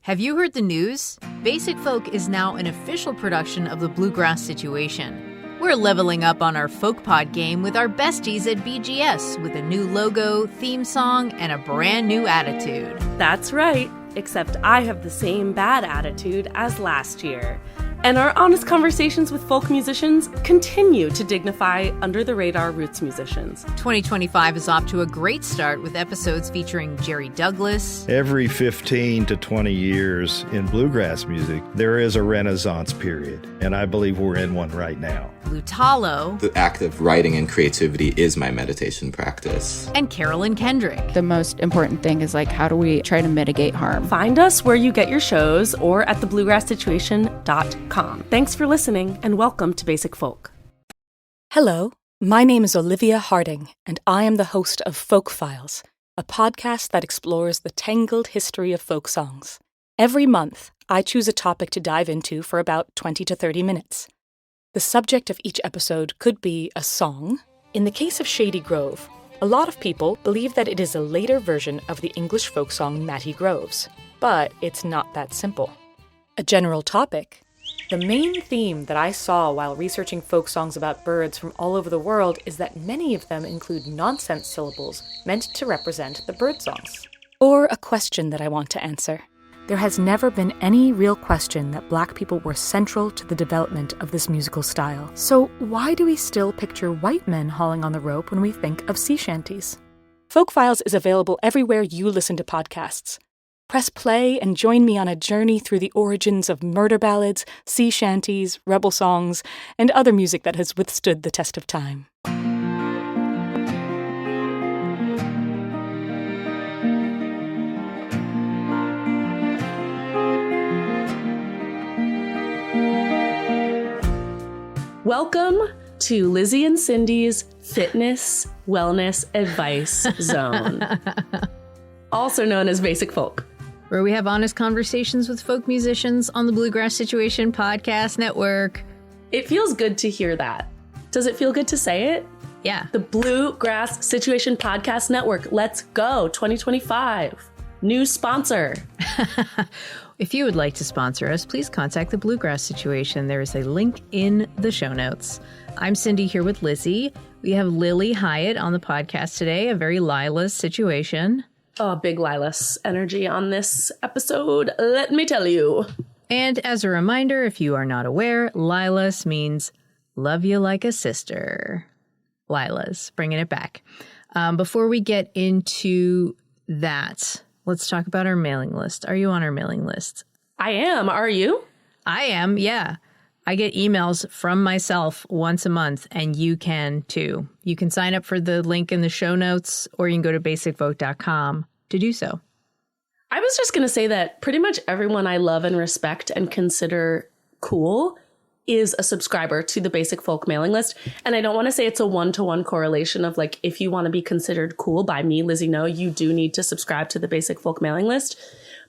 Have you heard the news? Basic Folk is now an official production of the Bluegrass Situation. We're leveling up on our folk pod game with our besties at BGS with a new logo, theme song, and a brand new attitude. That's right, except I have the same bad attitude as last year. And our honest conversations with folk musicians continue to dignify under-the-radar roots musicians. 2025 is off to a great start with episodes featuring Jerry Douglas. Every 15 to 20 years in bluegrass music, there is a renaissance period, and I believe we're in one right now. Lutalo. The act of writing and creativity is my meditation practice. And Carolyn Kendrick. The most important thing is how do we try to mitigate harm? Find us where you get your shows or at thebluegrasssituation.com. Thanks for listening and welcome to Basic Folk. Hello, my name is Olivia Harding, and I am the host of Folk Files, a podcast that explores the tangled history of folk songs. Every month, I choose a topic to dive into for about 20 to 30 minutes. The subject of each episode could be a song. In the case of Shady Grove, a lot of people believe that it is a later version of the English folk song Matty Groves, but it's not that simple. A general topic. The main theme that I saw while researching folk songs about birds from all over the world is that many of them include nonsense syllables meant to represent the bird songs. Or a question that I want to answer. There has never been any real question that Black people were central to the development of this musical style. So why do we still picture white men hauling on the rope when we think of sea shanties? Folk Files is available everywhere you listen to podcasts. Press play and join me on a journey through the origins of murder ballads, sea shanties, rebel songs, and other music that has withstood the test of time. Welcome to Lizzie and Cindy's Fitness Wellness Advice Zone, also known as Basic Folk, where we have honest conversations with folk musicians on the Bluegrass Situation Podcast Network. It feels good to hear that. Does it feel good to say it? Yeah. The Bluegrass Situation Podcast Network. Let's go. 2025. New sponsor. If you would like to sponsor us, please contact the Bluegrass Situation. There is a link in the show notes. I'm Cindy here with Lizzie. We have Lilly Hiatt on the podcast today, a very Lila's situation. Oh, big Lilas energy on this episode, let me tell you. And as a reminder, if you are not aware, Lilas means love you like a sister. Lilas, bringing it back. Before we get into that, let's talk about our mailing list. Are you on our mailing list? I am. Are you? I am, yeah. I get emails from myself once a month, and you can too. You can sign up for the link in the show notes, or you can go to basicvote.com to do so. I was just going to say that pretty much everyone I love and respect and consider cool is a subscriber to the Basic Folk mailing list. And I don't want to say it's a one-to-one correlation of if you want to be considered cool by me, Lizzie, no, you do need to subscribe to the Basic Folk mailing list.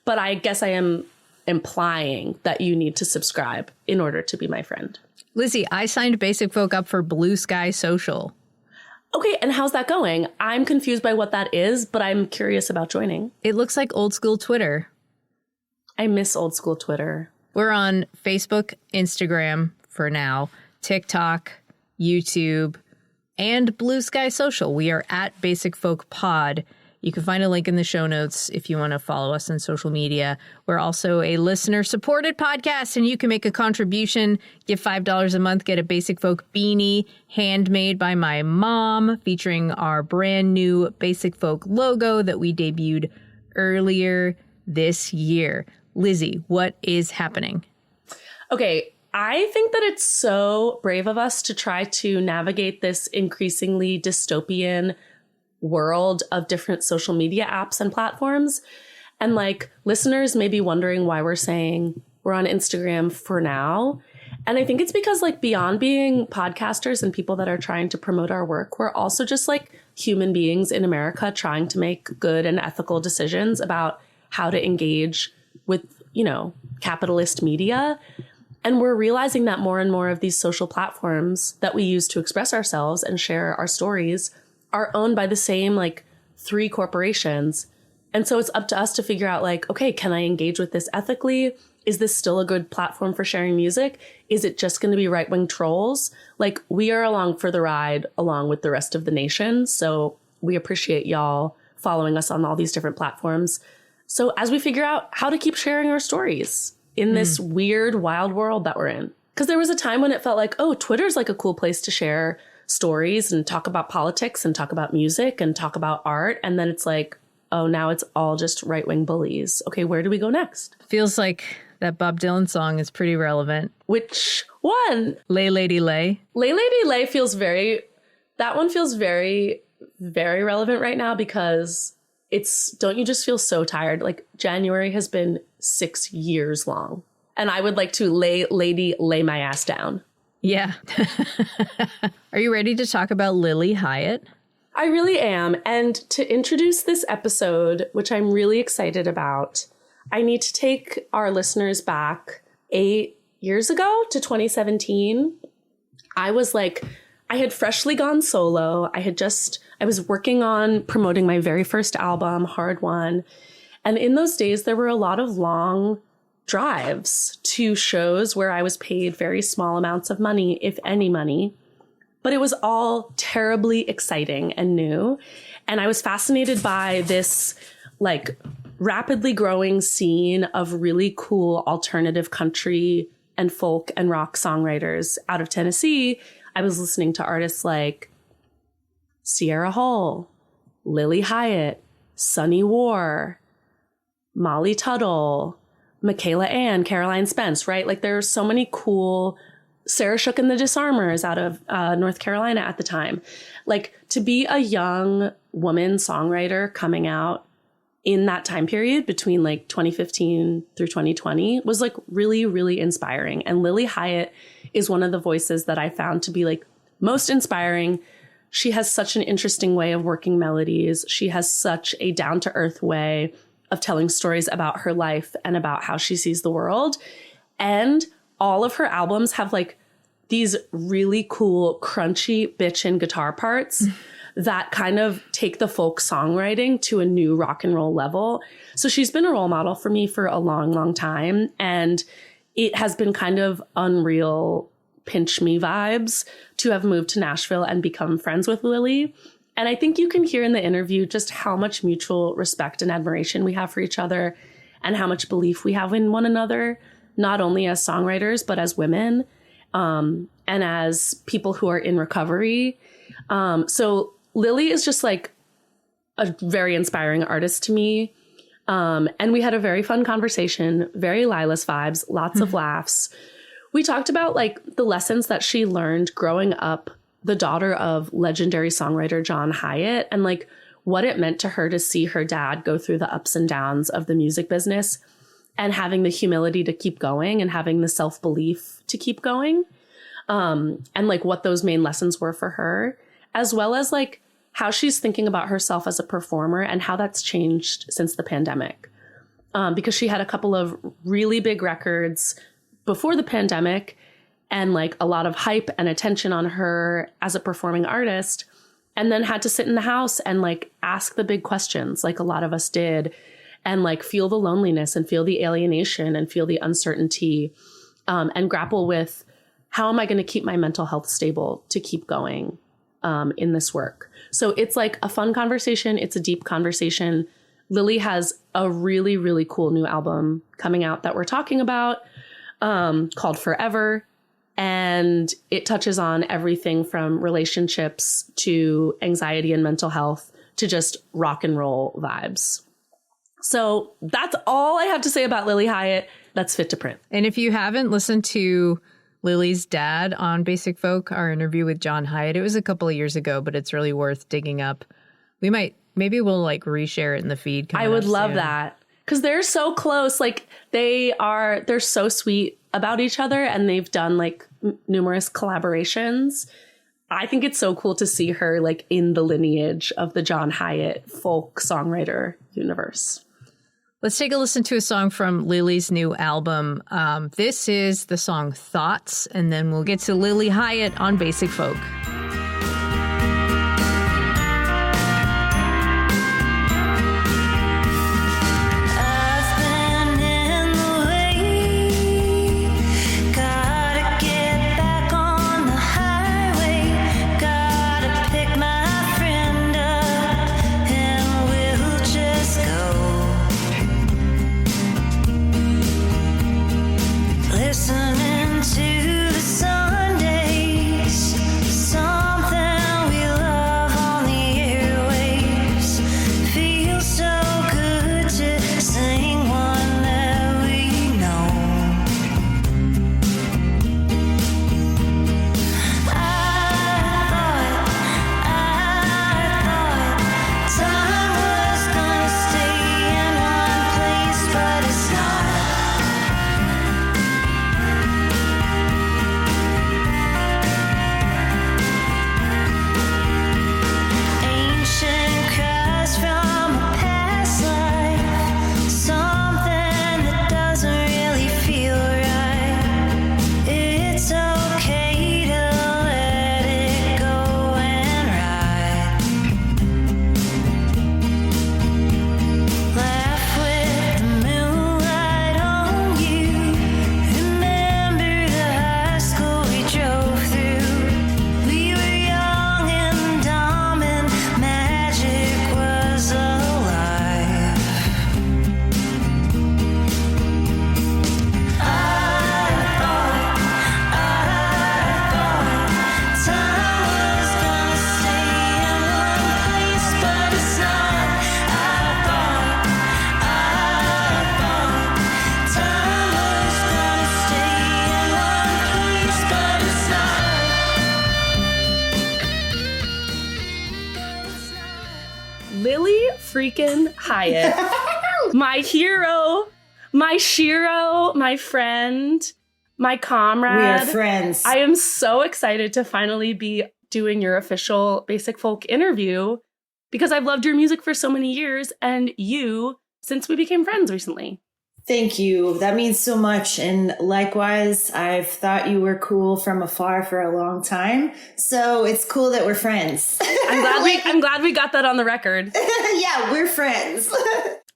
But I guess I am implying that you need to subscribe in order to be my friend. Lizzie, I signed Basic Folk up for Blue Sky Social. Okay, and how's that going? I'm confused by what that is, but I'm curious about joining. It looks like old school Twitter. I miss old school Twitter. We're on Facebook, Instagram for now, TikTok, YouTube, and Blue Sky Social. We are at Basic Folk Pod. You can find a link in the show notes if you want to follow us on social media. We're also a listener-supported podcast, and you can make a contribution. Give $5 a month, get a Basic Folk beanie handmade by my mom, featuring our brand new Basic Folk logo that we debuted earlier this year. Lizzie, what is happening? Okay, I think that it's so brave of us to try to navigate this increasingly dystopian world of different social media apps and platforms. And listeners may be wondering why we're saying we're on Instagram for now. And I think it's because beyond being podcasters and people that are trying to promote our work, we're also just human beings in America trying to make good and ethical decisions about how to engage with, capitalist media. And we're realizing that more and more of these social platforms that we use to express ourselves and share our stories are owned by the same 3 corporations And so it's up to us to figure out like, okay, can I engage with this ethically? Is this still a good platform for sharing music? Is it just going to be right-wing trolls? Like, we are along for the ride along with the rest of the nation. So we appreciate y'all following us on all these different platforms. So as we figure out how to keep sharing our stories in this weird, wild world that we're in. Because there was a time when it felt like, oh, Twitter's like a cool place to share stories and talk about politics and talk about music and talk about art. And then it's like, oh, now it's all just right-wing bullies. Okay, where do we go next? Feels like that Bob Dylan song is pretty relevant. Which one? Lay Lady Lay. Lay Lady Lay feels very, that one feels very, very relevant right now because it's, don't you just feel so tired? Like January has been 6 years long. And I would like to lay my ass down. Yeah. Are you ready to talk about Lilly Hiatt? I really am. And to introduce this episode, which I'm really excited about, I need to take our listeners back 8 years ago to 2017. I had freshly gone solo. I was working on promoting my very first album, Hard One. And in those days, there were a lot of long drives to shows where I was paid very small amounts of money, if any money. But it was all terribly exciting and new. And I was fascinated by this like rapidly growing scene of really cool alternative country and folk and rock songwriters out of Tennessee. I was listening to artists like Sierra Hull, Lilly Hiatt, Sunny War, Molly Tuttle, Michaela Ann, Caroline Spence, right? Like there are so many cool, Sarah Shook and the Disarmers out of North Carolina at the time. Like to be a young woman songwriter coming out in that time period between like 2015 through 2020 was like really, really inspiring. And Lilly Hiatt is one of the voices that I found to be like most inspiring. She has such an interesting way of working melodies. She has such a down-to-earth way of telling stories about her life and about how she sees the world. And all of her albums have like these really cool, crunchy bitchin' guitar parts that kind of take the folk songwriting to a new rock and roll level. So she's been a role model for me for a long, long time. And it has been kind of unreal pinch me vibes to have moved to Nashville and become friends with Lilly. And I think you can hear in the interview just how much mutual respect and admiration we have for each other and how much belief we have in one another, not only as songwriters, but as women and as people who are in recovery. So Lilly is just like a very inspiring artist to me. And we had a very fun conversation, very Lilas vibes, lots of laughs. We talked about like the lessons that she learned growing up the daughter of legendary songwriter John Hiatt and like what it meant to her to see her dad go through the ups and downs of the music business and having the humility to keep going and having the self-belief to keep going. And like what those main lessons were for her, as well as like how she's thinking about herself as a performer and how that's changed since the pandemic. Because she had a couple of really big records before the pandemic and like a lot of hype and attention on her as a performing artist, and then had to sit in the house and like ask the big questions like a lot of us did and like feel the loneliness and feel the alienation and feel the uncertainty and grapple with how am I going to keep my mental health stable to keep going in this work. So it's like a fun conversation. It's a deep conversation. Lilly has a really, really cool new album coming out that we're talking about called Forever. And it touches on everything from relationships to anxiety and mental health to just rock and roll vibes. So that's all I have to say about Lilly Hiatt. That's fit to print. And if you haven't listened to Lilly's dad on Basic Folk, our interview with John Hiatt, it was a couple of years ago, but it's really worth digging up. Maybe we'll like reshare it in the feed. I would love that because they're so close. Like they're so sweet about each other and they've done like numerous collaborations. I think it's so cool to see her like in the lineage of the John Hiatt folk songwriter universe. Let's take a listen to a song from Lilly's new album. This is the song Thoughts, and then we'll get to Lilly Hiatt on Basic Folk. freaking Hiatt. My hero, my Shiro, my friend, my comrade. We are friends. I am so excited to finally be doing your official Basic Folk interview because I've loved your music for so many years and you since we became friends recently. Thank you. That means so much. And likewise, I've thought you were cool from afar for a long time. So it's cool that we're friends. I'm glad we got that on the record. Yeah, we're friends.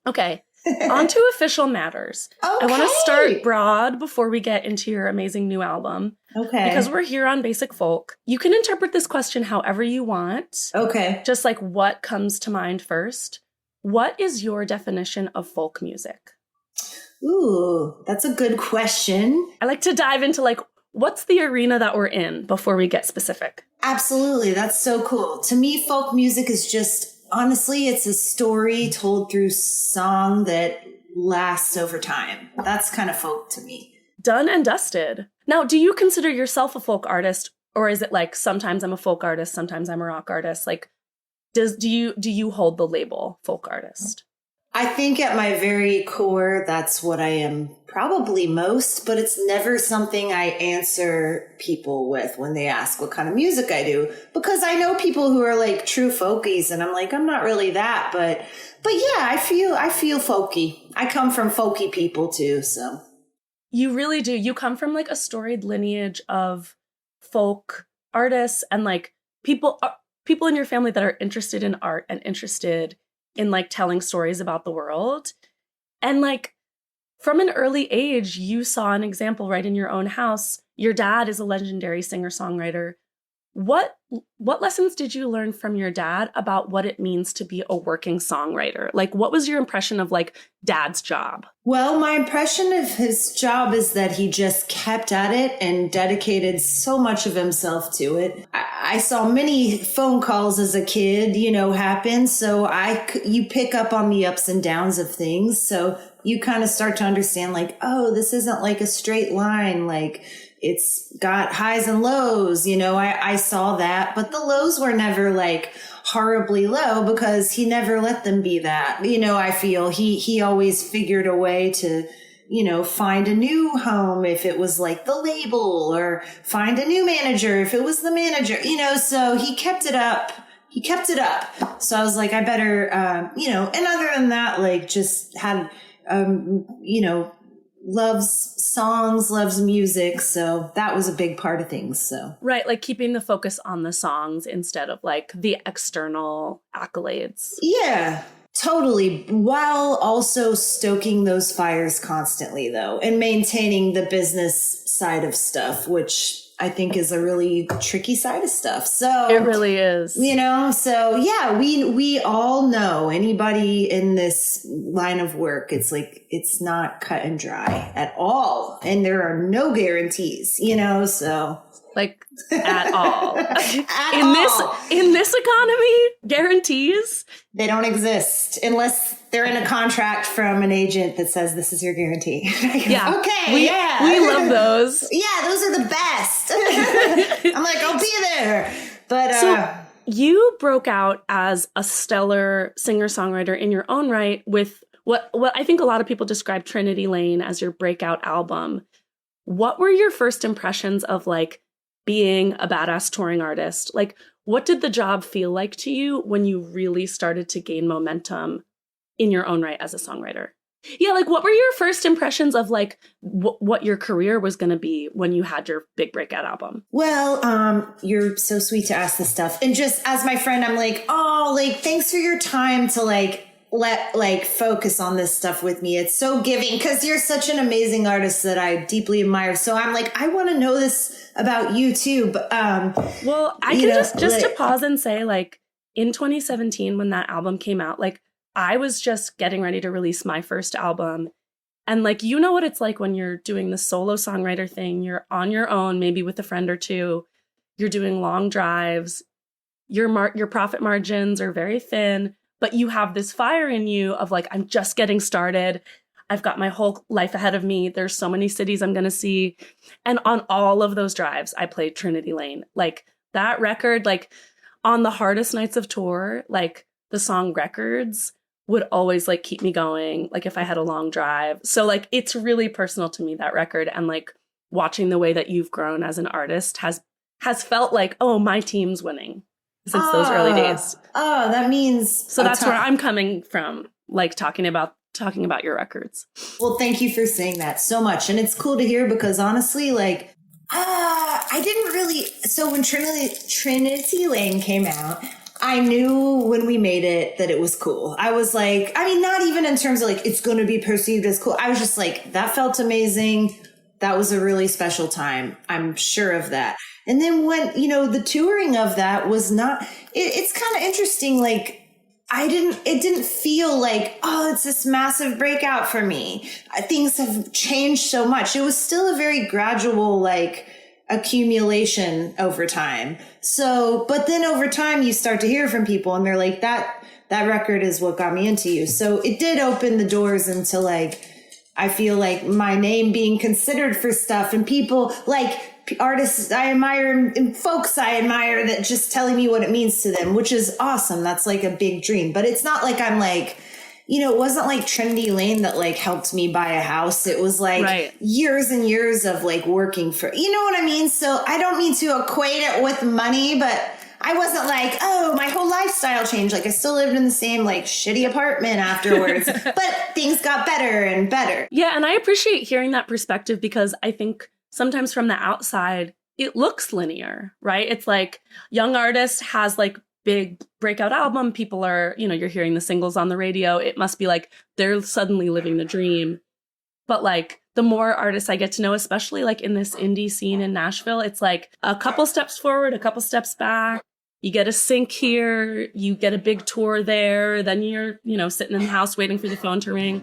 Okay. On to official matters. Okay. I want to start broad before we get into your amazing new album. Okay. Because we're here on Basic Folk. You can interpret this question however you want. Okay. Just like what comes to mind first. What is your definition of folk music? Ooh, that's a good question. I like to dive into like, what's the arena that we're in before we get specific? Absolutely. That's so cool. To me, folk music is just, honestly, it's a story told through song that lasts over time. That's kind of folk to me. Done and dusted. Now, do you consider yourself a folk artist, or is it like sometimes I'm a folk artist, sometimes I'm a rock artist? Like, do you hold the label folk artist? I think at my very core, that's what I am probably most, but it's never something I answer people with when they ask what kind of music I do, because I know people who are like true folkies and I'm like, I'm not really that, but yeah, I feel folky. I come from folky people too, so. You really do. You come from like a storied lineage of folk artists and like people in your family that are interested in art and interested in like telling stories about the world. And like from an early age, you saw an example right in your own house. Your dad is a legendary singer-songwriter. What lessons did you learn from your dad about what it means to be a working songwriter? Like, what was your impression of like dad's job? Well, my impression of his job is that he just kept at it and dedicated so much of himself to it. I saw many phone calls as a kid, happen. So you pick up on the ups and downs of things. So you kind of start to understand like, oh, this isn't like a straight line. Like, it's got highs and lows, I saw that, but the lows were never like horribly low because he never let them be that. I feel he always figured a way to, find a new home if it was like the label, or find a new manager if it was the manager, so he kept it up. So I was like, I better, and other than that, like just had, loves songs, loves music. So that was a big part of things. So right, like keeping the focus on the songs instead of like the external accolades. Yeah, totally. While also stoking those fires constantly though, and maintaining the business side of stuff, which I think is a really tricky side of stuff. So it really is, so yeah, we all know anybody in this line of work. It's like, it's not cut and dry at all. And there are no guarantees, so like at all. At in this economy, guarantees, they don't exist unless they're in a contract from an agent that says this is your guarantee. Yeah. Okay. We love those. Yeah, those are the best. I'm like, I'll be there. But so you broke out as a stellar singer-songwriter in your own right with what I think a lot of people describe Trinity Lane as your breakout album. What were your first impressions of like being a badass touring artist? Like, what did the job feel like to you when you really started to gain momentum in your own right as a songwriter? Yeah, like what were your first impressions of like what your career was going to be when you had your big breakout album? Well, you're so sweet to ask this stuff. And just as my friend, I'm like, oh, like, thanks for your time to let focus on this stuff with me. It's so giving because you're such an amazing artist that I deeply admire. So I'm like, I want to know this about you too. But, well, I can just to pause and say, like, in 2017, when that album came out, like, I was just getting ready to release my first album. And like, you know what it's like when you're doing the solo songwriter thing, you're on your own, maybe with a friend or two, you're doing long drives, your profit margins are very thin, but you have this fire in you of like, I'm just getting started. I've got my whole life ahead of me. There's so many cities I'm going to see. And on all of those drives, I played Trinity Lane. Like that record, like on the hardest nights of tour, like the song Records would always like keep me going, like if I had a long drive. So like it's really personal to me, that record, and like watching the way that you've grown as an artist has felt like, oh, my team's winning since those early days. Oh, that means so that's where I'm coming from, like talking about your records. Well, thank you for saying that so much. And it's cool to hear because honestly, like, I didn't really. So when Trinity Lane came out, I knew when we made it that it was cool. I was like, I mean, not even in terms of like, it's going to be perceived as cool. I was just like, that felt amazing. That was a really special time. I'm sure of that. And then when, the touring of that was not, it's kind of interesting. Like, it didn't feel like, oh, it's this massive breakout for me. Things have changed so much. It was still a very gradual, like, accumulation over time. So, but then over time you start to hear from people and they're like, that record is what got me into you. So it did open the doors into like, I feel like my name being considered for stuff and people like artists I admire and folks I admire that just telling me what it means to them, which is awesome. That's like a big dream, but it's not like I'm like, it wasn't like Trinity Lane that like helped me buy a house. It was like years and years of like working for, you know what I mean? So I don't mean to equate it with money, but I wasn't like, oh, my whole lifestyle changed. Like I still lived in the same like shitty apartment afterwards, but things got better and better. Yeah. And I appreciate hearing that perspective because I think sometimes from the outside, it looks linear, right? It's like young artist has like big breakout album. People are, you're hearing the singles on the radio. It must be like they're suddenly living the dream. But like the more artists I get to know, especially like in this indie scene in Nashville, it's like a couple steps forward, a couple steps back. You get a sync here, you get a big tour there. Then you're, sitting in the house waiting for the phone to ring.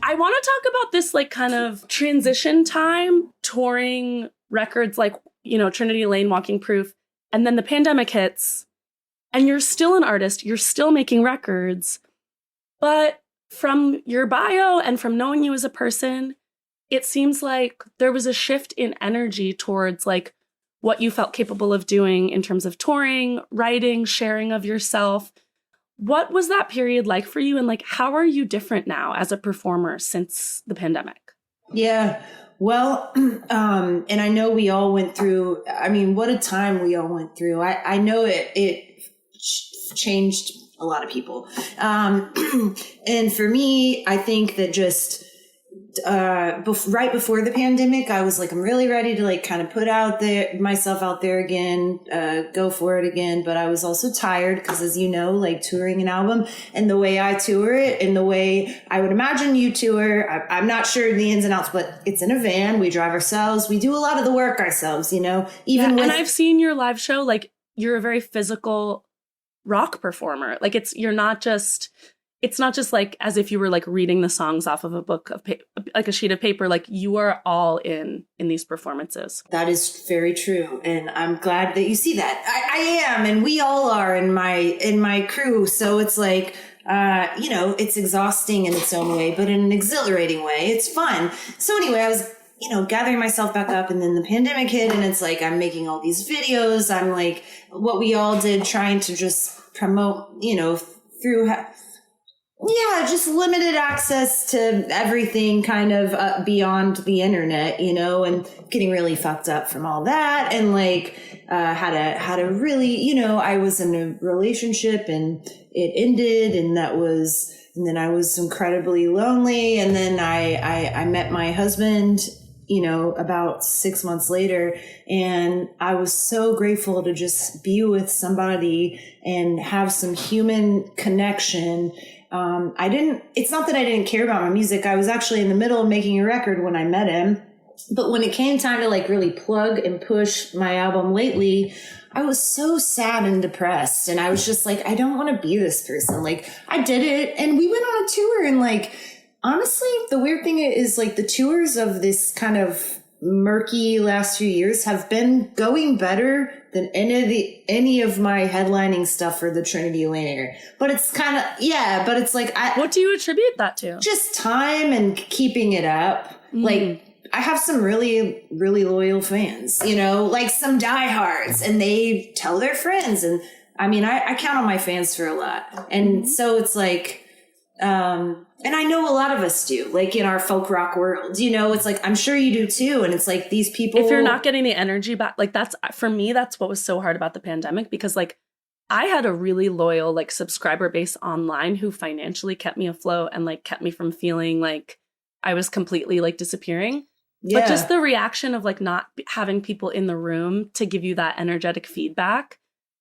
I want to talk about this like kind of transition time, touring records like, Trinity Lane, Walking Proof, and then the pandemic hits and you're still an artist, you're still making records. But from your bio and from knowing you as a person, it seems like there was a shift in energy towards like what you felt capable of doing in terms of touring, writing, sharing of yourself. What was that period like for you? And like, how are you different now as a performer since the pandemic? Yeah, well, and I know we all went through, I mean, what a time we all went through. I know it changed a lot of people. And for me, I think that just right before the pandemic, I was like, I'm really ready to like kind of put myself out there again, go for it again. But I was also tired because, as you know, like touring an album and the way I tour it and the way I would imagine you tour, I'm not sure the ins and outs, but it's in a van. We drive ourselves. We do a lot of the work ourselves, and I've seen your live show. Like you're a very physical rock performer. Like it's not just like as if you were like reading the songs off of a book of like a sheet of paper. Like you are all in these performances. That is very true, and I'm glad that you see that. I am, and we all are in my crew. So it's like it's exhausting in its own way, but in an exhilarating way. It's fun. So anyway, I was gathering myself back up, and then the pandemic hit, and it's like I'm making all these videos. I'm like what we all did, trying to just promote, through just limited access to everything kind of beyond the internet, and getting really fucked up from all that. And like, had a really, I was in a relationship and it ended, and then I was incredibly lonely. And then I met my husband, about 6 months later, and I was so grateful to just be with somebody and have some human connection. It's not that I didn't care about my music. I was actually in the middle of making a record when I met him. But when it came time to like really plug and push my album lately, I was so sad and depressed. And I was just like, I don't want to be this person. Like I did it, and we went on a tour, and like, honestly, the weird thing is like the tours of this kind of murky last few years have been going better than any of my headlining stuff for the Trinity Lane era. But it's kind of, but it's like, what do you attribute that to? Just time and keeping it up. Like I have some really, really loyal fans, you know, like some diehards, and they tell their friends. And I mean, I count on my fans for a lot. And so it's like, and I know a lot of us do, like in our folk rock world, you know, it's like, I'm sure you do too. And it's like these people. If you're not getting the energy back, like that's, for me, that's what was so hard about the pandemic, because like I had a really loyal like subscriber base online who financially kept me afloat and like kept me from feeling like I was completely like disappearing. Yeah. But just the reaction of like not having people in the room to give you that energetic feedback,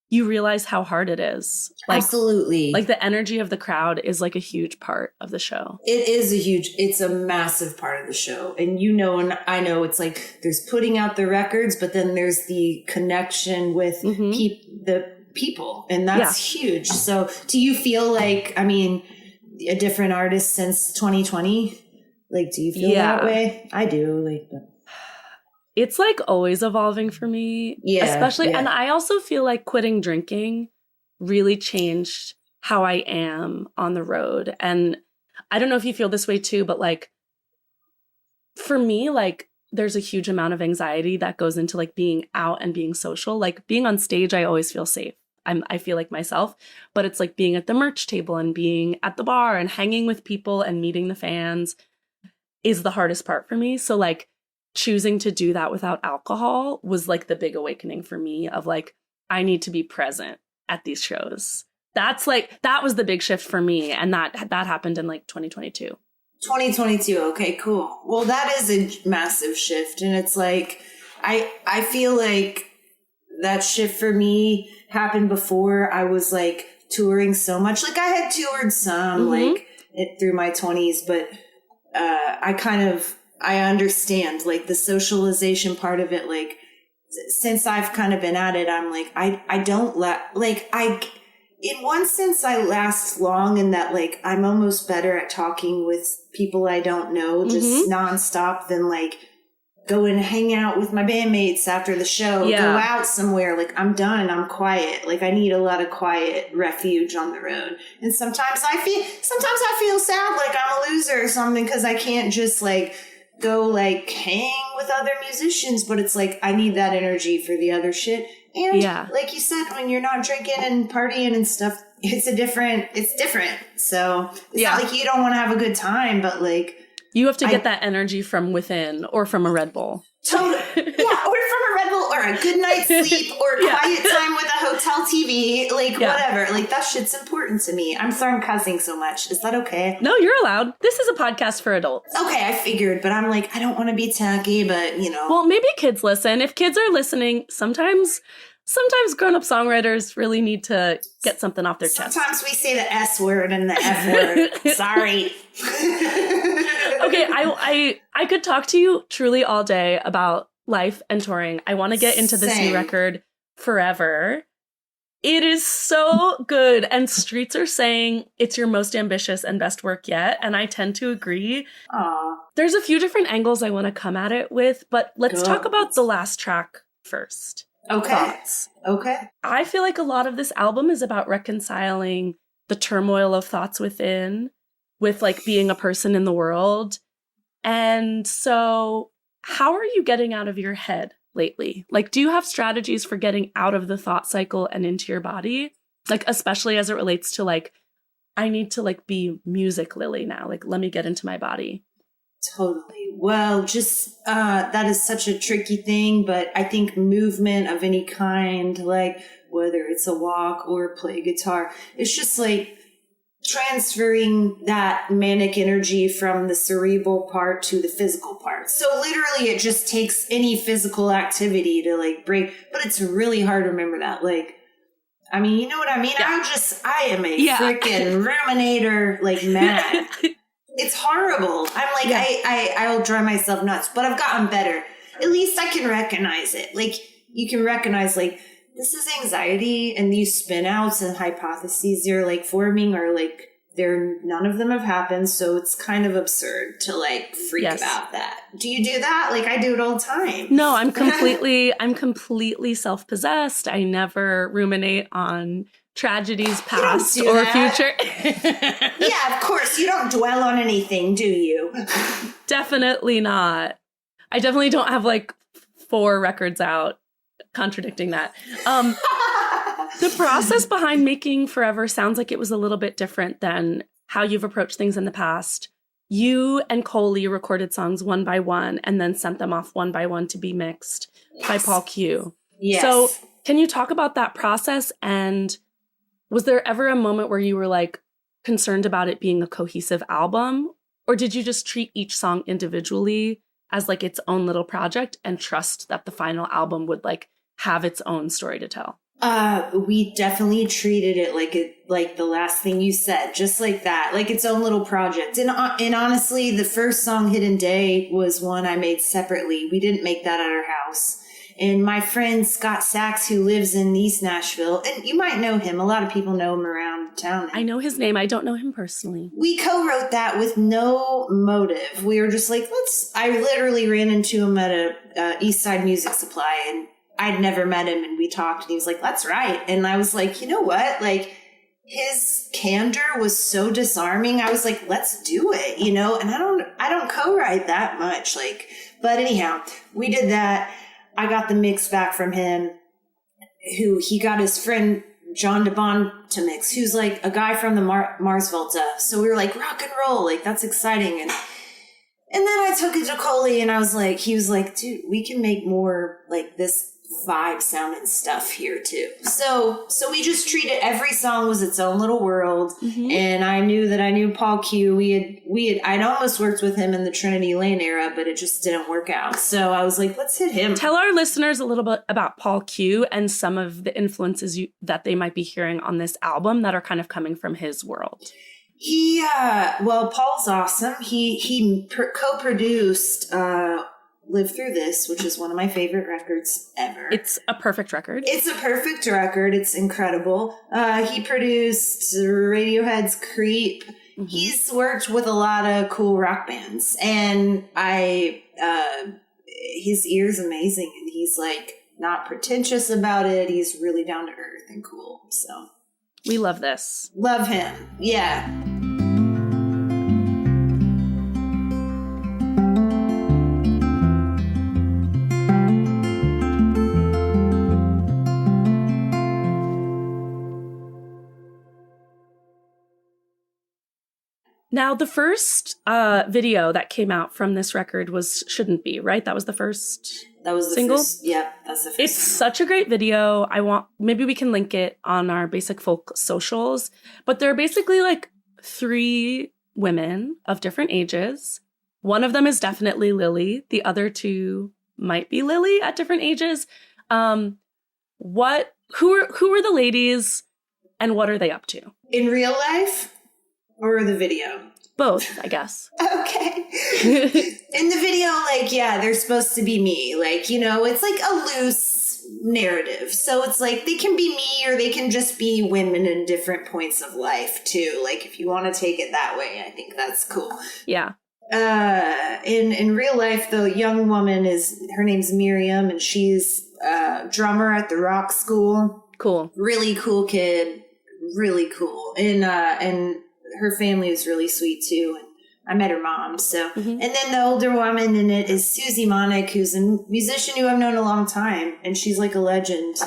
you realize how hard it is. Like, absolutely. Like the energy of the crowd is like a huge part of the show. It's a massive part of the show. And you know, and I know it's like there's putting out the records, but then there's the connection with the people. And that's huge. So do you feel like, I mean, a different artist since 2020? Like, do you feel that way? I do. Like, it's like always evolving for me. Yeah. Especially, and I also feel like quitting drinking really changed how I am on the road. And I don't know if you feel this way too, but like, for me, like, there's a huge amount of anxiety that goes into like being out and being social. Like being on stage, I always feel safe. I feel like myself, but it's like being at the merch table and being at the bar and hanging with people and meeting the fans is the hardest part for me. So like choosing to do that without alcohol was like the big awakening for me of like, I need to be present at these shows. That's like, that was the big shift for me. And that happened in like 2022. 2022. Okay, cool. Well, that is a massive shift. And it's like, I feel like that shift for me happened before I was like touring so much. Like I had toured some like through my 20s, but I understand like the socialization part of it. Like since I've kind of been at it, I'm like, in one sense I last long in that like I'm almost better at talking with people I don't know just nonstop than like go and hang out with my bandmates after the show, go out somewhere. Like I'm done. I'm quiet. Like I need a lot of quiet refuge on the road. And sometimes I feel sad like I'm a loser or something because I can't just like go like hang with other musicians. But it's like I need that energy for the other shit. And like you said, when you're not drinking and partying and stuff, it's different. So it's not like you don't want to have a good time, but like you have to get that energy from within or from a Red Bull. Totally. Yeah, or from a Red Bull or a good night's sleep or quiet time with a hotel TV, like whatever. Like that shit's important to me. I'm sorry I'm cussing so much. Is that okay? No, you're allowed. This is a podcast for adults. Okay, I figured, but I'm like, I don't want to be tacky, but you know. Well, maybe kids listen. If kids are listening, sometimes grown-up songwriters really need to get something off their chest. Sometimes we say the S word and the F word. Sorry. Okay, I could talk to you truly all day about life and touring. I want to get into this new record, Forever. It is so good. And streets are saying it's your most ambitious and best work yet. And I tend to agree. Aww. There's a few different angles I want to come at it with, but let's talk about the last track first. Okay. Thoughts. Okay. I feel like a lot of this album is about reconciling the turmoil of thoughts within with like being a person in the world. And so how are you getting out of your head lately? Like, do you have strategies for getting out of the thought cycle and into your body? Like, especially as it relates to like, I need to like be music Lily now. Like, let me get into my body. Totally. Well, just that is such a tricky thing, but I think movement of any kind, like whether it's a walk or play guitar, it's just like transferring that manic energy from the cerebral part to the physical part. So literally it just takes any physical activity to like break, but it's really hard to remember that. Like, I mean, you know what I mean? Yeah. I am a freaking ruminator, like mad. It's horrible. I'm like, I'll drive myself nuts, but I've gotten better. At least I can recognize it. Like, you can recognize, like, this is anxiety, and these spin outs and hypotheses you're like forming are like, none of them have happened, so it's kind of absurd to like freak about that. Do you do that? Like, I do it all the time. No, I'm completely self-possessed. I never ruminate on tragedies past or future. Yeah, of course. You don't dwell on anything, do you? Definitely not. I definitely don't have like 4 records out contradicting that. The process behind making Forever sounds like it was a little bit different than how you've approached things in the past. You and Coley recorded songs one by one and then sent them off one by one to be mixed by Paul Q. Yes. So can you talk about that process? And was there ever a moment where you were like concerned about it being a cohesive album? Or did you just treat each song individually as like its own little project and trust that the final album would like have its own story to tell? We definitely treated it like the last thing you said, just like that, like its own little project. And honestly, the first song, Hidden Day, was one I made separately. We didn't make that at our house. And my friend Scott Sachs, who lives in East Nashville, and you might know him. A lot of people know him around town. I know his name. I don't know him personally. We co-wrote that with no motive. We were just like, I literally ran into him at a East Side Music Supply, and I'd never met him, and we talked, and he was like, let's write. And I was like, you know what? Like, his candor was so disarming. I was like, let's do it, you know? And I don't co-write that much. Like, but anyhow, we did that. I got the mix back from him, who he got his friend John DeBon to mix, who's like a guy from the Mars Volta. So we were like, rock and roll, like that's exciting. And then I took it to Coley, and he was like, dude, we can make more like this vibe sounding stuff here too. So we just treated every song was its own little world. Mm-hmm. And I knew Paul Q. I'd almost worked with him in the Trinity Lane era, but it just didn't work out. So I was like, let's hit him. Tell our listeners a little bit about Paul Q and some of the influences that they might be hearing on this album that are kind of coming from his world. Paul's awesome. He co-produced Live Through This, which is one of my favorite records ever. It's a perfect record. It's a perfect record. It's incredible. He produced Radiohead's Creep. Mm-hmm. He's worked with a lot of cool rock bands, and his ear's amazing, and he's like not pretentious about it. He's really down to earth and cool. So we love this. Love him. Yeah. Now, the first video that came out from this record was Shouldn't Be, right? That was the first single? Yeah, that's the first. It's such a great video. Maybe we can link it on our Basic Folk socials. But there are basically like 3 women of different ages. One of them is definitely Lily. The other 2 might be Lily at different ages. Who are the ladies, and what are they up to? In real life? Or the video? Both, I guess. Okay. In the video, they're supposed to be me. It's like a loose narrative. So it's like they can be me, or they can just be women in different points of life too. Like if you want to take it that way, I think that's cool. Yeah. In real life, the young woman her name's Miriam, and she's a drummer at the rock school. Cool. Really cool kid. Really cool. And her family was really sweet too, and I met her mom. So, And then the older woman in it is Susie Monick, who's a musician who I've known a long time, and she's like a legend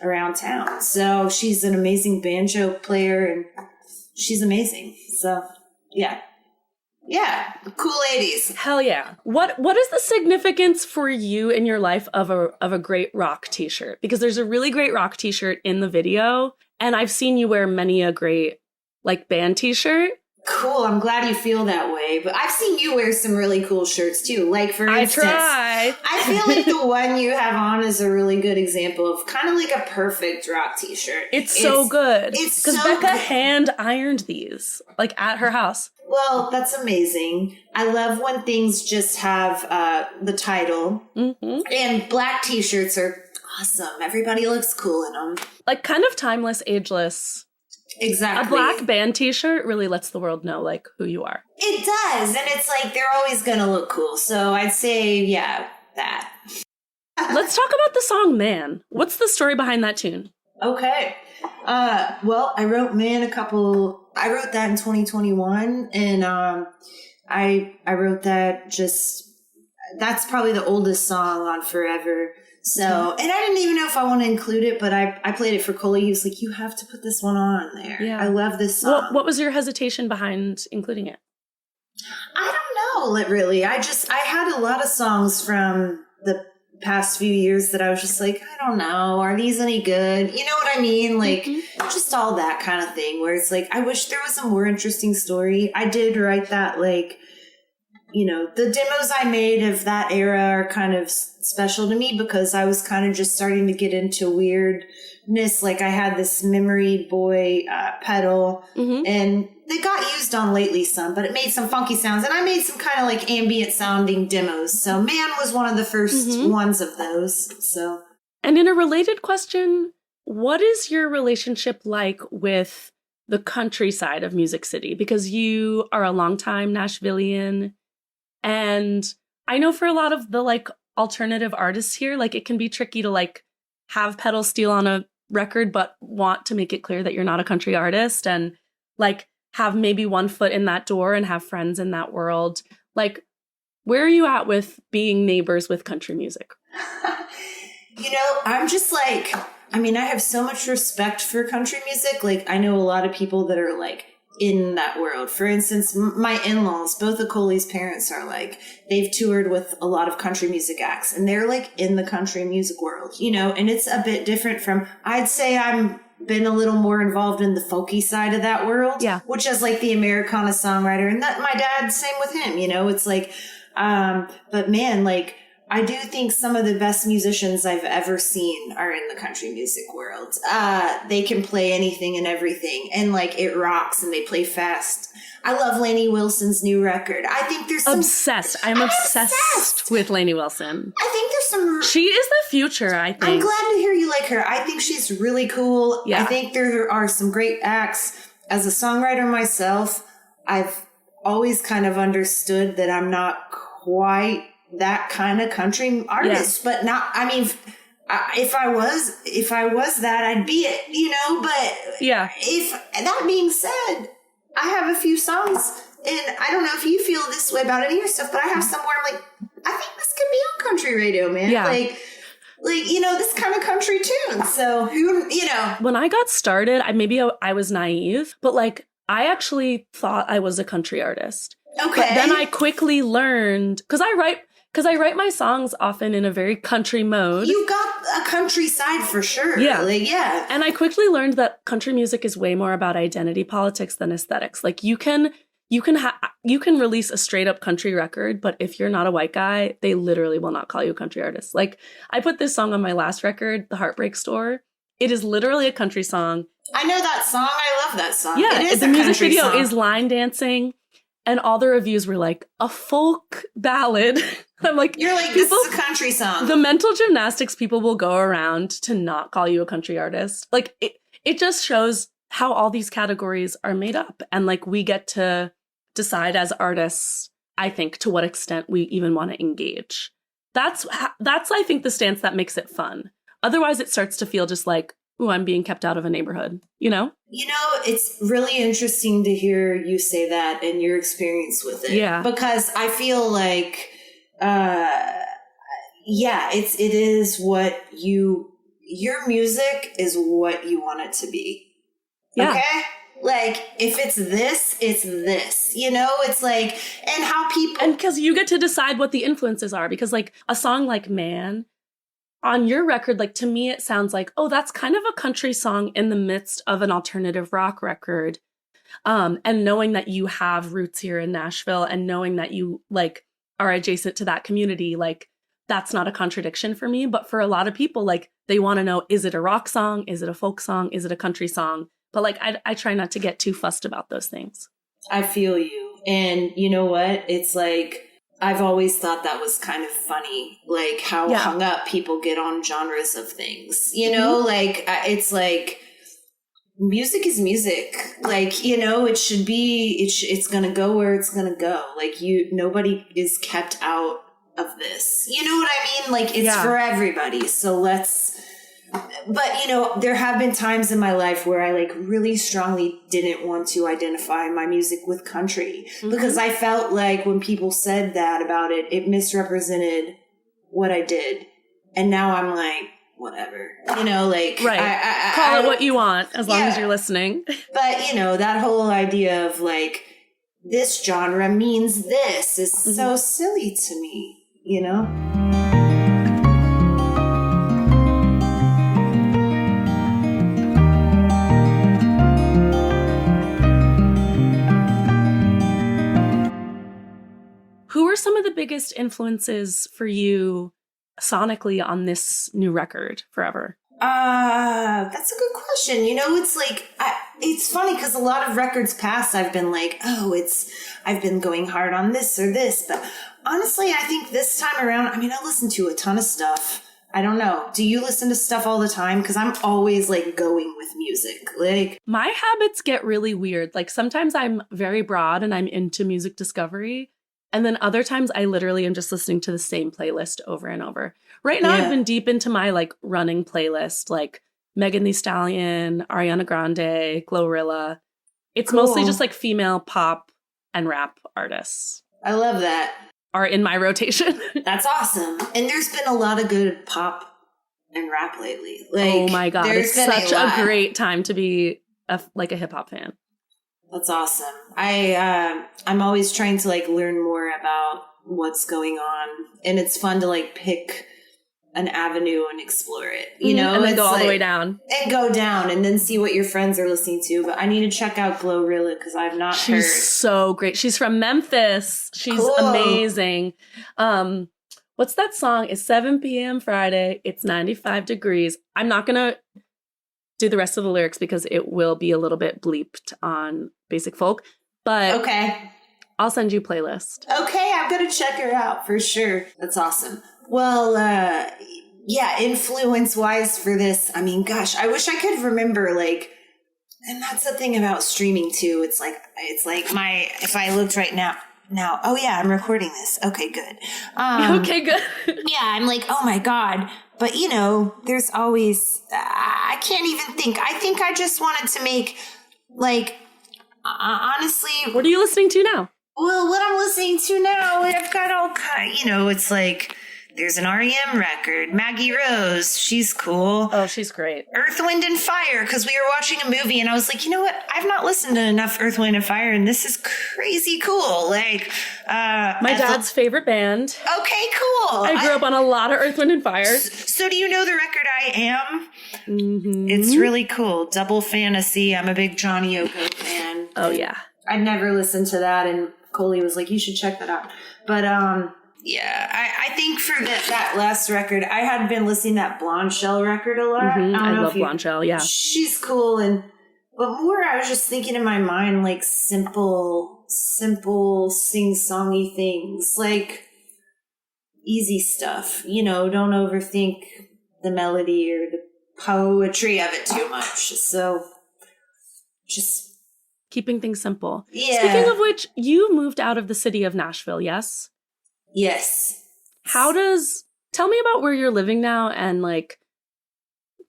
around town. So she's an amazing banjo player, and she's amazing. So, yeah, cool ladies. Hell yeah! What is the significance for you in your life of a great rock T-shirt? Because there's a really great rock T-shirt in the video, and I've seen you wear many a great band T-shirt. Cool. I'm glad you feel that way. But I've seen you wear some really cool shirts too. Like for instance, I feel like the one you have on is a really good example of kind of like a perfect rock T-shirt. It's so good. It's because so Becca good. hand ironed these at her house. Well, that's amazing. I love when things just have the title. Mm-hmm. And black T-shirts are awesome. Everybody looks cool in them. Kind of timeless, ageless. Exactly. A black band T-shirt really lets the world know who you are. It does, and it's they're always gonna look cool. So I'd say, that. Let's talk about the song "Man." What's the story behind that tune? Okay. I wrote "Man" I wrote that in 2021, and I wrote that just that's probably the oldest song on Forever. So, and I didn't even know if I want to include it, but I played it for Coley. He was like, you have to put this one on there. Yeah. I love this song. What was your hesitation behind including it? I don't know, really. I had a lot of songs from the past few years that I was just like, I don't know, are these any good? You know what I mean? Like, just all that kind of thing where it's like, I wish there was a more interesting story. I did write that, like, you know, the demos I made of that era are kind of special to me because I was kind of just starting to get into weirdness. Like I had this Memory Boy pedal and they got used on Lately some, but it made some funky sounds. And I made some kind of like ambient sounding demos. So Man was one of the first ones of those. So, and in a related question, what is your relationship like with the countryside of Music City? Because you are a longtime Nashvilleian. And I know for a lot of the like alternative artists here, like it can be tricky to like have pedal steel on a record, but want to make it clear that you're not a country artist and like have maybe one foot in that door and have friends in that world. Like, where are you at with being neighbors with country music? You know, I'm just like, I mean, I have so much respect for country music. Like, I know a lot of people that are like, in that world. For instance, my in-laws, both of Coley's parents are like, they've toured with a lot of country music acts and they're like in the country music world, you know, and it's a bit different from, I'd say I'm been a little more involved in the folky side of that world, which is like the Americana songwriter. And that my dad, same with him, you know, it's like, but man, like, I do think some of the best musicians I've ever seen are in the country music world. They can play anything and everything, and like it rocks, and they play fast. I love Lainey Wilson's new record. I think there's some obsessed. I'm obsessed with Lainey Wilson. I think there's some. She is the future. I think. I'm glad to hear you like her. I think she's really cool. Yeah. I think there are some great acts. As a songwriter myself, I've always kind of understood that I'm not quite that kind of country artist, but not, I mean, if I was that, I'd be it, you know, but if that being said, I have a few songs and I don't know if you feel this way about any of your stuff, but I have some where I'm like, I think this could be on country radio, man. Like, you know, this kind of country tune. So who, you know, when I got started, I was naive, but like, I actually thought I was a country artist. Okay. But then I quickly learned, because I write my songs often in a very country mode. You got a country side for sure. Yeah. Like, yeah. And I quickly learned that country music is way more about identity politics than aesthetics. Like you can release a straight up country record, but if you're not a white guy, they literally will not call you a country artist. Like I put this song on my last record, The Heartbreak Store. It is literally a country song. I know that song. I love that song. Yeah. It is the a music country video song. is line dancing. And all the reviews were like, a folk ballad. I'm like, you're like, this is a country song. The mental gymnastics people will go around to not call you a country artist. Like, it just shows how all these categories are made up. And like, we get to decide as artists, I think, to what extent we even want to engage. That's, I think, the stance that makes it fun. Otherwise, it starts to feel just like, ooh, I'm being kept out of a neighborhood, you know? You know, it's really interesting to hear you say that and your experience with it. Yeah. Because I feel like, it is what your music is what you want it to be. Yeah. Okay? Like, if it's this, it's this. You know, it's like, and how people... And because you get to decide what the influences are. Because, like, a song like Man... on your record, like, to me, it sounds like, oh, that's kind of a country song in the midst of an alternative rock record. And knowing that you have roots here in Nashville and knowing that you, like, are adjacent to that community, like, that's not a contradiction for me. But for a lot of people, like, they want to know, is it a rock song? Is it a folk song? Is it a country song? But, like, I try not to get too fussed about those things. I feel you. And you know what? It's like... I've always thought that was kind of funny, like how hung up people get on genres of things, you know, like it's like music is music. Like, you know, it should be, it's going to go where it's going to go. Like nobody is kept out of this. You know what I mean? Like it's for everybody. So let's But, you know, there have been times in my life where I like really strongly didn't want to identify my music with country because I felt like when people said that about it, it misrepresented what I did. And now I'm like, whatever, you know, like, right. Call it what you want as long as you're listening. But, you know, that whole idea of like, this genre means this is so silly to me, you know? Who are some of the biggest influences for you sonically on this new record, Forever? That's a good question. You know, it's like, it's funny because a lot of records past I've been like, I've been going hard on this or this. But honestly, I think this time around, I mean, I listen to a ton of stuff. I don't know. Do you listen to stuff all the time? Because I'm always like going with music. Like, my habits get really weird. Like sometimes I'm very broad and I'm into music discovery. And then other times I literally am just listening to the same playlist over and over. Right now I've been deep into my like running playlist, like Megan Thee Stallion, Ariana Grande, Glorilla. It's mostly just like female pop and rap artists. I love that. Are in my rotation. That's awesome. And there's been a lot of good pop and rap lately. Like, oh my God. It's such a great time to be a hip hop fan. That's awesome. I'm always trying to like learn more about what's going on, and it's fun to like pick an avenue and explore it, you know, and then go all the way down and go down and then see what your friends are listening to. But I need to check out Glorilla because I've not heard. She's so great. She's from Memphis. She's amazing. What's that song? It's 7 p.m. Friday. It's 95 degrees. I'm not going to do the rest of the lyrics because it will be a little bit bleeped on Basic Folk. But okay, I'll send you a playlist. Okay, I'm going to check her out for sure. That's awesome. Well, influence-wise for this, I mean, gosh, I wish I could remember, like, and that's the thing about streaming, too. It's like if I looked right now, oh, yeah, I'm recording this. Okay, good. Okay, good. Yeah, I'm like, oh, my God. But, you know, there's always, I can't even think. I think I just wanted to make, like, honestly. What are you listening to now? Well, what I'm listening to now, I've got all kind, you know, it's like, there's an REM record, Maggie Rose, she's cool. Oh, she's great. Earth, Wind, and Fire, because we were watching a movie, and I was like, you know what, I've not listened to enough Earth, Wind, and Fire, and this is crazy cool. Like, my dad's favorite band. Okay, cool. I grew up on a lot of Earth, Wind, and Fire. So do you know the record I Am? Mm-hmm. It's really cool. Double Fantasy. I'm a big Johnny Yoko fan. Oh, yeah. I'd never listened to that, and Coley was like, you should check that out. But, yeah, I think for that last record, I had been listening to that Blonde Shell record a lot. I love Blonde Shell, yeah. She's cool, but more I was just thinking in my mind, like, simple sing-songy things, like, easy stuff. You know, don't overthink the melody or the poetry of it too much. So, just keeping things simple. Yeah. Speaking of which, you moved out of the city of Nashville, yes? Yes. Tell me about where you're living now, and like,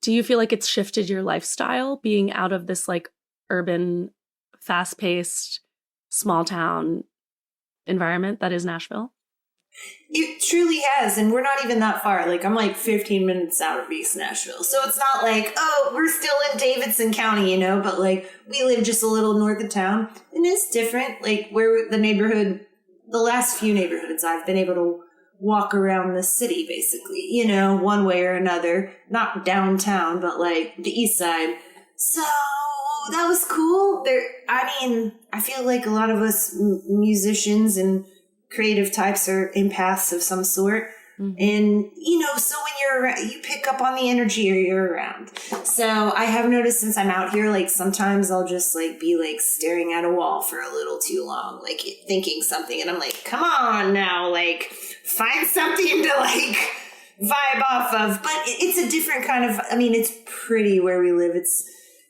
do you feel like it's shifted your lifestyle being out of this like urban, fast-paced, small town environment that is Nashville? It truly has, and we're not even that far. Like, I'm like 15 minutes out of East Nashville. So it's not like, oh, we're still in Davidson County, you know, but like, we live just a little north of town. And it's different. Like, where the last few neighborhoods, I've been able to walk around the city, basically, you know, one way or another. Not downtown, but like the east side. So that was cool. I feel like a lot of us musicians and creative types are empaths of some sort. Mm-hmm. And, you know, so when you're around, you pick up on the energy you're around. So I have noticed since I'm out here, like sometimes I'll just like be like staring at a wall for a little too long, like thinking something. And I'm like, come on now, like find something to like vibe off of. But it's a different kind of, I mean, it's pretty where we live.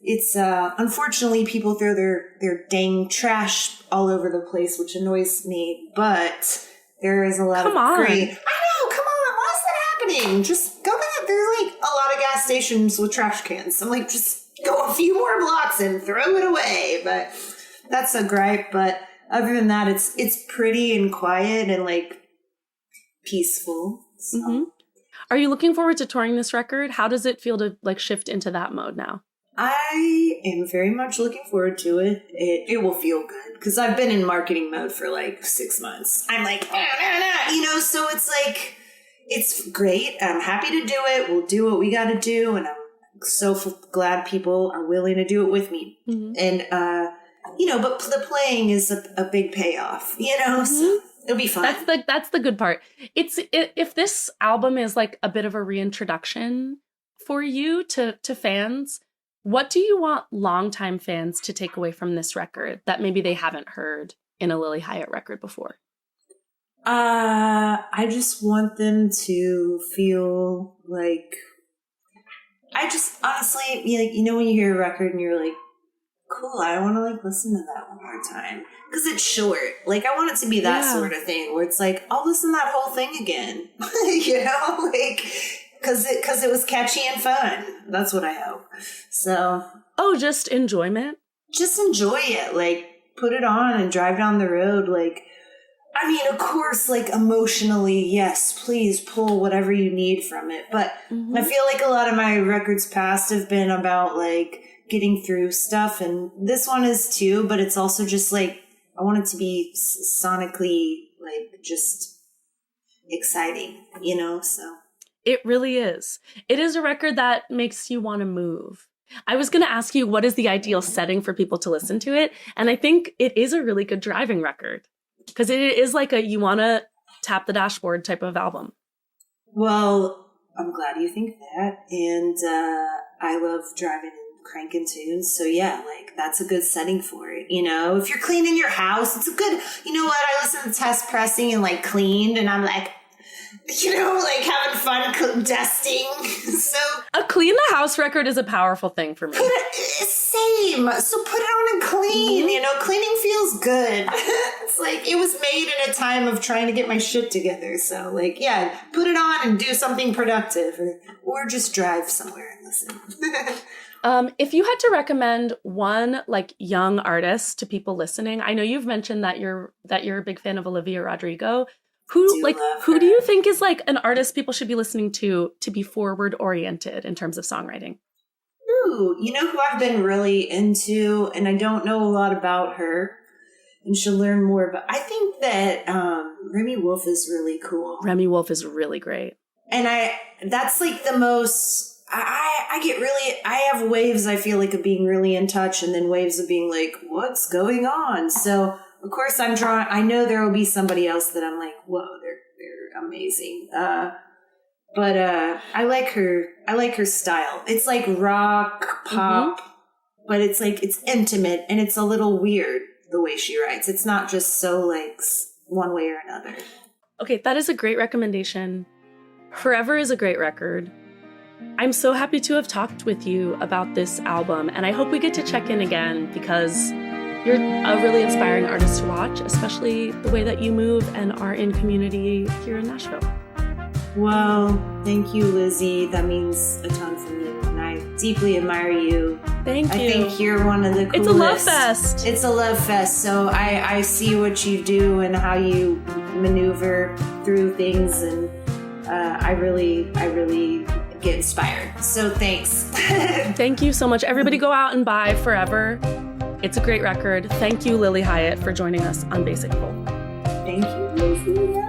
It's unfortunately people throw their dang trash all over the place, which annoys me, but there is a lot of great. I know, come on, why is that happening? Just go back. There's like a lot of gas gas stations with trash cans. I'm like, just go a few more blocks and throw it away. But that's a gripe. But other than that, it's pretty and quiet and like peaceful. So. Mm-hmm. Are you looking forward to touring this record? How does it feel to like shift into that mode now? I am very much looking forward to it. It will feel good because I've been in marketing mode for like 6 months. I'm like, so it's like, it's great. I'm happy to do it. We'll do what we got to do. And I'm so glad people are willing to do it with me. Mm-hmm. And, but the playing is a big payoff, so it'll be fun. That's the good part. If this album is like a bit of a reintroduction for you to fans, what do you want longtime fans to take away from this record that maybe they haven't heard in a Lilly Hiatt record before? I just want them to feel like, I just honestly, when you hear a record and you're like, cool, I want to like listen to that one more time. Because it's short. Like, I want it to be that sort of thing where it's like, I'll listen to that whole thing again. Because it was catchy and fun. That's what I hope. So. Oh, just enjoyment? Just enjoy it. Like, put it on and drive down the road. Like, I mean, of course, like, emotionally, yes, please pull whatever you need from it. But I feel like a lot of my records past have been about, like, getting through stuff. And this one is too, but it's also just, like, I want it to be sonically, like, just exciting, so. It really is. It is a record that makes you want to move. I was going to ask you, what is the ideal setting for people to listen to it? And I think it is a really good driving record because it is like you want to tap the dashboard type of album. Well, I'm glad you think that. And I love driving and cranking tunes. So yeah, like that's a good setting for it. If you're cleaning your house, it's a good, I listen to Test Pressing and like cleaned and I'm like, like having fun dusting. So a clean the house record is a powerful thing for me. Same. So put it on and clean. Cleaning feels good. It's like it was made in a time of trying to get my shit together. So like, yeah, put it on and do something productive, or just drive somewhere and listen. If you had to recommend one like young artist to people listening, I know you've mentioned that you're a big fan of Olivia Rodrigo. Who do you think is like an artist people should be listening to be forward oriented in terms of songwriting? Ooh, who I've been really into, and I don't know a lot about her, and she'll learn more. But I think that Remy Wolf is really cool. Remy Wolf is really great, and that's like the most. I have waves. I feel like of being really in touch, and then waves of being like, what's going on? So. Of course, I know there will be somebody else that I'm like, whoa, they're amazing. But I like her style. It's like rock, pop, but it's like, it's intimate and it's a little weird the way she writes. It's not just so like one way or another. Okay, that is a great recommendation. Forever is a great record. I'm so happy to have talked with you about this album, and I hope we get to check in again because you're a really inspiring artist to watch, especially the way that you move and are in community here in Nashville. Well, thank you, Lizzie. That means a ton from you, and I deeply admire you. Thank you. I think you're one of the coolest. It's a love fest. It's a love fest. So I see what you do and how you maneuver through things, and I really get inspired. So thanks. Thank you so much. Everybody go out and buy Forever. It's a great record. Thank you, Lilly Hiatt, for joining us on Basic Folk. Thank you, Lizzie.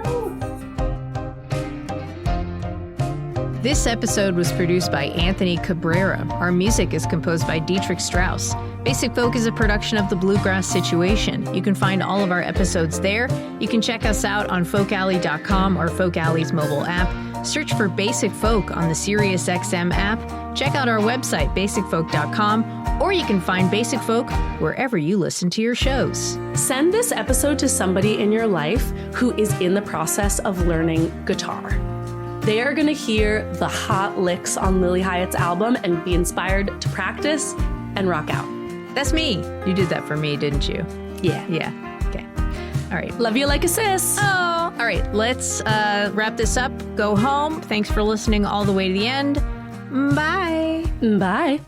This episode was produced by Anthony Cabrera. Our music is composed by Dietrich Strauss. Basic Folk is a production of The Bluegrass Situation. You can find all of our episodes there. You can check us out on folkalley.com or Folk Alley's mobile app. Search for Basic Folk on the SiriusXM app. Check out our website, basicfolk.com, or you can find Basic Folk wherever you listen to your shows. Send this episode to somebody in your life who is in the process of learning guitar. They are going to hear the hot licks on Lilly Hiatt's album and be inspired to practice and rock out. That's me. You did that for me, didn't you? Yeah. Yeah. Okay. All right. Love you like a sis. Oh, all right. Let's wrap this up. Go home. Thanks for listening all the way to the end. Bye. Bye.